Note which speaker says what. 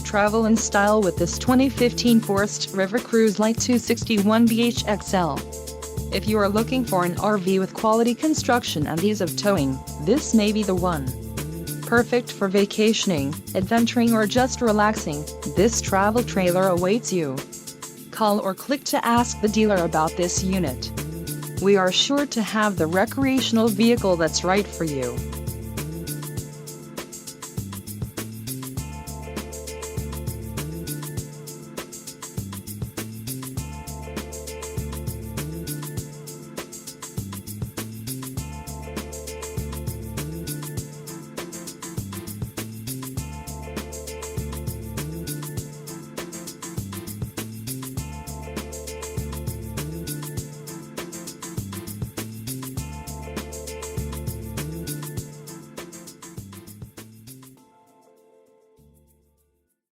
Speaker 1: travel in style with this 2015 Forest River Cruise Lite 261BHXL. If you are looking for an RV with quality construction and ease of towing, this may be the one. Perfect for vacationing, adventuring or just relaxing, this travel trailer awaits you. Call or click to ask the dealer about this unit. We are sure to have the recreational vehicle that's right for you.